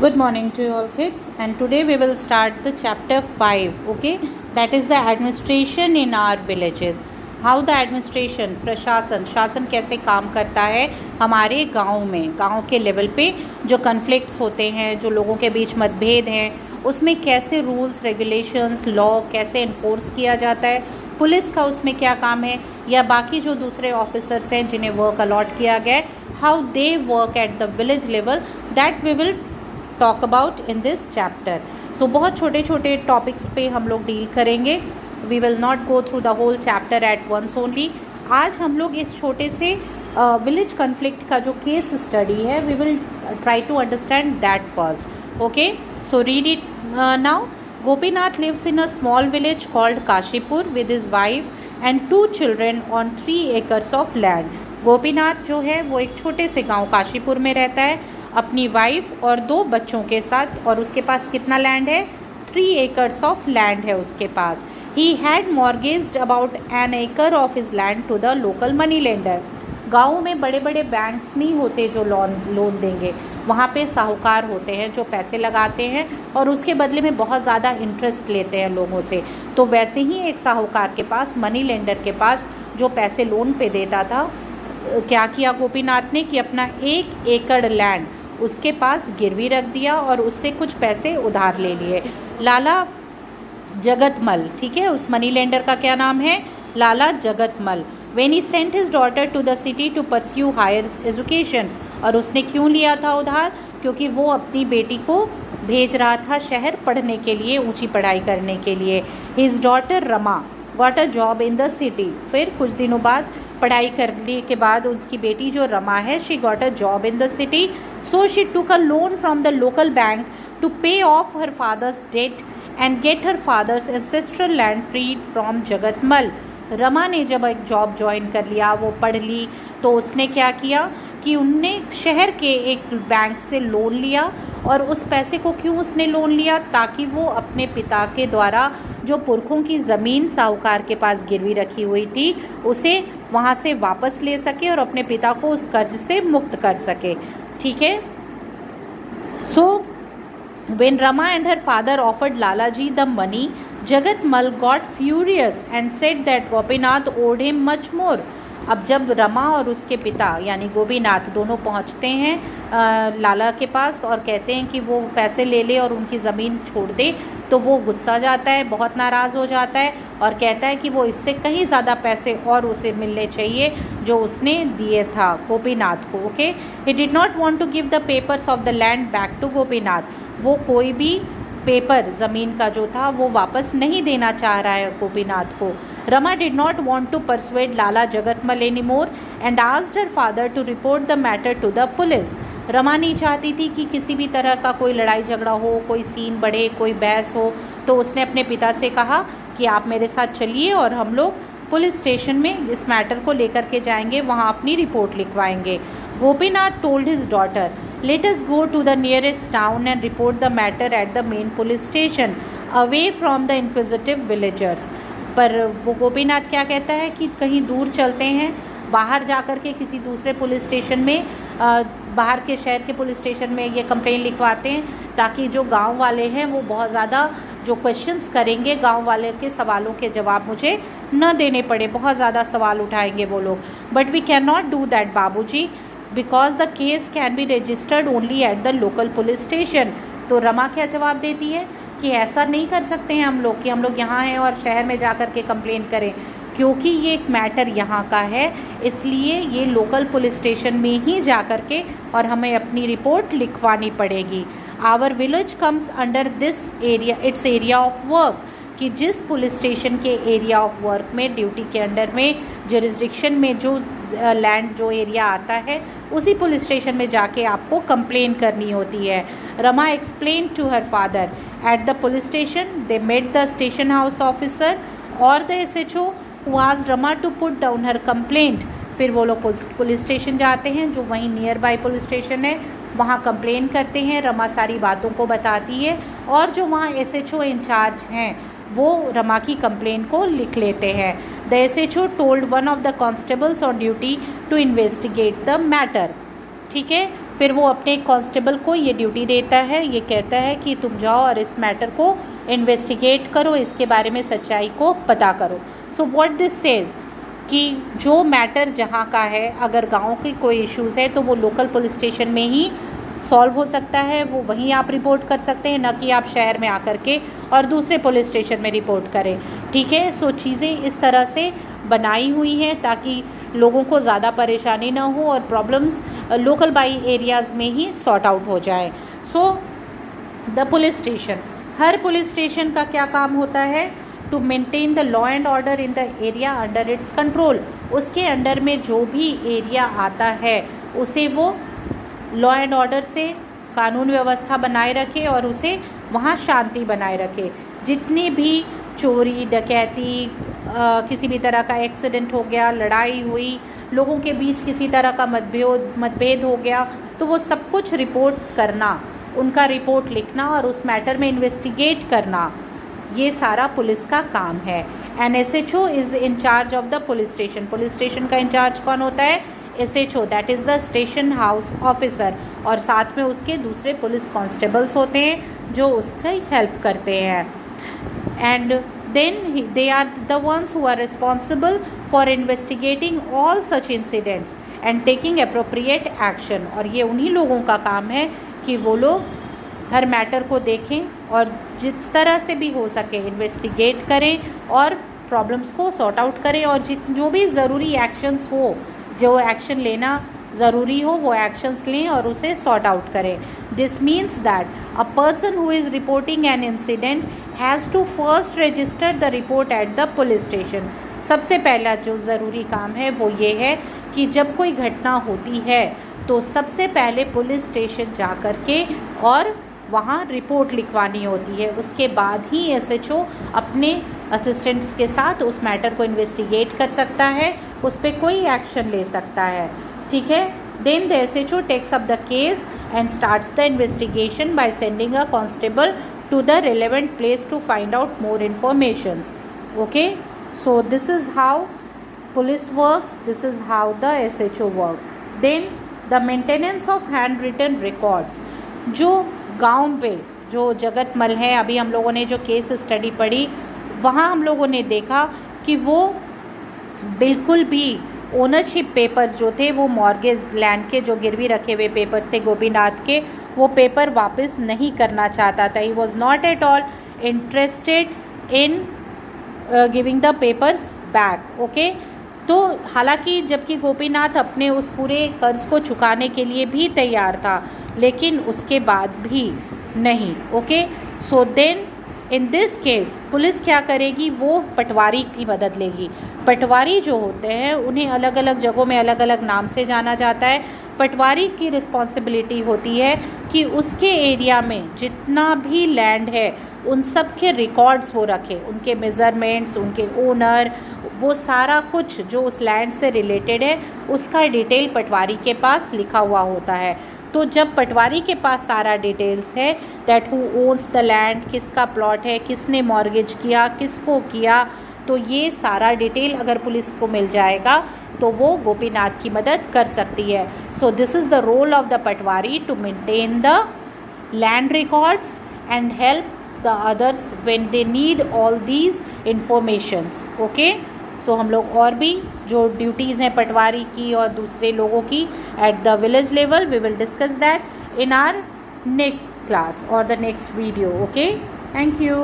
Good morning to you all kids, and today we will start the chapter 5, okay, that is the administration in our villages. How the administration, प्रशासन, शासन कैसे काम करता है हमारे गांव में, गांव के लेवल पे जो कन्फ्लिक्ट्स होते हैं, जो लोगों के बीच मतभेद हैं, उसमें कैसे रूल्स रेगुलेशंस लॉ कैसे इन्फोर्स किया जाता है, पुलिस का उसमें क्या काम है, या बाकी जो दूसरे ऑफिसर्स हैं जिन्हें वर्क अलॉट किया गया है, how they work at the village level, that we will talk about in this chapter. So बहुत छोटे छोटे टॉपिक्स पे हम लोग डील करेंगे. We will not go through the whole chapter at once only. आज हम लोग इस छोटे से विलेज कन्फ्लिक्ट का जो केस स्टडी है we will try to understand that first. Okay, so read it now. Gopinath lives in a small village called Kashipur with his wife and 2 children on 3 acres of land. Gopinath जो है वो एक छोटे से गांव काशीपुर में रहता है अपनी वाइफ और 2 बच्चों के साथ, और उसके पास कितना लैंड है? 3 एकर्स ऑफ लैंड है उसके पास. He had mortgaged about an acre of his land to the local money lender. गाँव में बड़े बड़े बैंक्स नहीं होते जो लोन देंगे, वहाँ पे साहूकार होते हैं जो पैसे लगाते हैं और उसके बदले में बहुत ज़्यादा इंटरेस्ट लेते हैं लोगों से. तो वैसे ही एक साहूकार के पास, मनी लेंडर के पास जो पैसे लोन पे देता था, क्या किया गोपीनाथ ने कि अपना 1 एकड़ लैंड उसके पास गिरवी रख दिया और उससे कुछ पैसे उधार ले लिए. लाला जगतमल, ठीक है, उस मनी लेंडर का क्या नाम है? लाला जगतमल. When he sent his daughter to the city to pursue higher education, और उसने क्यों लिया था उधार? क्योंकि वो अपनी बेटी को भेज रहा था शहर पढ़ने के लिए, ऊंची पढ़ाई करने के लिए. His daughter Rama got a job in the city. फिर कुछ दिनों बाद पढ़ाई करने के बाद उसकी बेटी जो रमा है, she got a job in the city. So she took a loan from the local bank to pay off her father's debt and get her father's ancestral land freed from जगतमल. Rama ने जब एक जॉब ज्वाइन कर लिया, वो पढ़ ली, तो उसने क्या किया कि उनने शहर के एक बैंक से लोन लिया. और उस पैसे को क्यों उसने लोन लिया? ताकि वो अपने पिता के द्वारा जो पुरखों की ज़मीन साहूकार के पास गिरवी रखी हुई थी उसे वहाँ से वापस ले सके और अपने पिता को उस कर्ज से मुक्त कर सके. ठीक है. सो when Rama and her father offered Lalaji the money, Jagatmal got furious and said that Gopinath owed him much more. अब जब रमा और उसके पिता यानी गोपीनाथ दोनों पहुंचते हैं लाला के पास और कहते हैं कि वो पैसे ले ले और उनकी ज़मीन छोड़ दे, तो वो गुस्सा जाता है, बहुत नाराज़ हो जाता है और कहता है कि वो इससे कहीं ज़्यादा पैसे और उसे मिलने चाहिए जो उसने दिए था गोपीनाथ को. Okay, he did not want to give the papers of the land back to Gopinath. वो कोई भी पेपर ज़मीन का जो था वो वापस नहीं देना चाह रहा है गोपीनाथ को. Rama did not want to persuade Lala Jagatmal any more and asked her father to report the matter to the police. Rama नहीं चाहती थी कि किसी भी तरह का कोई लड़ाई झगड़ा हो, कोई सीन बढ़े, कोई बहस हो, तो उसने अपने पिता से कहा कि आप मेरे साथ चलिए और हम लोग पुलिस स्टेशन में इस मैटर को लेकर के जाएंगे, वहाँ अपनी रिपोर्ट लिखवाएंगे. Gopinath told his daughter, let us go to the nearest town and report the matter at the main police station away from the inquisitive villagers. पर वो गोपीनाथ क्या कहता है कि कहीं दूर चलते हैं, बाहर जाकर के किसी दूसरे पुलिस स्टेशन में, बाहर के शहर के पुलिस स्टेशन में ये कंप्लेन लिखवाते हैं ताकि जो गांव वाले हैं वो बहुत ज़्यादा जो क्वेश्चंस करेंगे, गांव वाले के सवालों के जवाब मुझे न देने पड़े, बहुत ज़्यादा सवाल उठाएंगे वो लोग. But we can not do that Babuji, because the case can be registered only at the local police station. तो रमा क्या जवाब देती है कि ऐसा नहीं कर सकते हैं हम लोग कि हम लोग यहाँ हैं और शहर में जा कर के कंप्लेन करें, क्योंकि ये एक मैटर यहाँ का है, इसलिए ये लोकल पुलिस स्टेशन में ही जा कर के और हमें अपनी रिपोर्ट लिखवानी पड़ेगी. Our village comes under this area, it's area of work, कि जिस पुलिस स्टेशन के एरिया ऑफ वर्क में, ड्यूटी के अंडर में, जुरिस्डिक्शन में जो लैंड जो एरिया आता है उसी पुलिस स्टेशन में जाके आपको कंप्लेन करनी होती है. Rama explain to her father. At the police station they met the station house officer और the SHO who asked Rama to put down her complaint. फिर वो लोग पुलिस स्टेशन जाते हैं जो वहीं नियर बाय पुलिस स्टेशन है, वहाँ कंप्लेन करते हैं. रमा सारी बातों को बताती है और जो वहाँ SHO इंचार्ज हैं वो रमा की कंप्लेन को लिख लेते हैं. The SHO told one of the constables on duty to investigate the matter. ठीक है, फिर वो अपने कांस्टेबल को ये ड्यूटी देता है, ये कहता है कि तुम जाओ और इस मैटर को इन्वेस्टिगेट करो, इसके बारे में सच्चाई को पता करो। सो व्हाट दिस सेज कि जो मैटर जहाँ का है, अगर गांव के कोई इश्यूज़ है तो वो लोकल पुलिस स्टेशन में ही सॉल्व हो सकता है, वो वहीं आप रिपोर्ट कर सकते हैं, न कि आप शहर में आकर के और दूसरे पुलिस स्टेशन में रिपोर्ट करें। ठीक है, सो चीज़ें इस तरह से बनाई हुई हैं ताकि लोगों को ज़्यादा परेशानी ना हो और प्रॉब्लम्स लोकल बाई एरियाज़ में ही सॉर्ट आउट हो जाए। सो द पुलिस स्टेशन, हर पुलिस स्टेशन का क्या काम होता है? To maintain the law and order in the area under its control. उसके अंडर में जो भी एरिया आता है उसे वो लॉ एंड ऑर्डर से कानून व्यवस्था बनाए रखे और उसे वहाँ शांति बनाए रखे। जितनी भी चोरी डकैती, किसी भी तरह का एक्सीडेंट हो गया, लड़ाई हुई, लोगों के बीच किसी तरह का मतभेद हो गया, तो वो सब कुछ रिपोर्ट करना, उनका रिपोर्ट लिखना और उस मैटर में इन्वेस्टिगेट करना, ये सारा पुलिस का काम है। An SHO is in charge of the police station. Police station का इंचार्ज कौन होता है? SHO, that is the station house officer, और साथ में उसके दूसरे पुलिस कांस्टेबल्स होते हैं जो उसकी हेल्प करते हैं। And then they are the ones who are responsible for investigating all such incidents and taking appropriate action. और ये उन्हीं लोगों का काम है कि वो लोग हर मैटर को देखें और जिस तरह से भी हो सके इन्वेस्टिगेट करें और प्रॉब्लम्स को सॉर्ट आउट करें, और जो भी ज़रूरी एक्शंस हो, जो एक्शन लेना ज़रूरी हो वो एक्शंस लें और उसे सॉर्ट आउट करें। This means that a person who is reporting an incident has to first register the report at the police station. सबसे पहला जो ज़रूरी काम है वो ये है कि जब कोई घटना होती है तो सबसे पहले पुलिस स्टेशन जा कर के और वहाँ रिपोर्ट लिखवानी होती है। उसके बाद ही SHO अपने असिस्टेंट्स के साथ उस मैटर को इन्वेस्टिगेट कर सकता है, उस पर कोई एक्शन ले सकता है। ठीक है, then the SHO takes up the case and starts the investigation by sending a constable to the relevant place to find out more informations. Okay, so this is how police works, this is how the SHO work. Then the maintenance of handwritten records. जो गांव पे जो जगतमल है, अभी हम लोगों ने जो केस स्टडी पढ़ी वहाँ हम लोगों ने देखा कि वो बिल्कुल भी ओनरशिप पेपर्स जो थे, वो मॉर्गेज लैंड के जो गिरवी रखे हुए पेपर्स थे गोपीनाथ के, वो पेपर वापस नहीं करना चाहता था। He was not at all interested in giving the papers back. Okay, तो हालांकि जबकि गोपीनाथ अपने उस पूरे कर्ज को चुकाने के लिए भी तैयार था, लेकिन उसके बाद भी नहीं। Okay, so then in this case police क्या करेगी? वो पटवारी की मदद लेगी। पटवारी जो होते हैं उन्हें अलग अलग जगहों में अलग अलग नाम से जाना जाता है। पटवारी की रिस्पॉन्सिबिलिटी होती है कि उसके एरिया में जितना भी लैंड है उन सब के रिकॉर्ड्स वो रखे, उनके मेज़रमेंट्स, उनके ओनर, वो सारा कुछ जो उस लैंड से रिलेटेड है उसका डिटेल पटवारी के पास लिखा हुआ होता है। तो जब पटवारी के पास सारा डिटेल्स है that who owns the land, किसका प्लॉट है, किसने मॉर्गेज किया, किसको किया, तो ये सारा डिटेल अगर पुलिस को मिल जाएगा तो वो गोपीनाथ की मदद कर सकती है। So this is the role of the patwari to maintain the land records and help the others when they need all these informations. Okay, so हम लोग और भी जो ड्यूटीज़ हैं पटवारी की और दूसरे लोगों की at the village level, we will discuss that in our next class और the next video. Okay, thank you.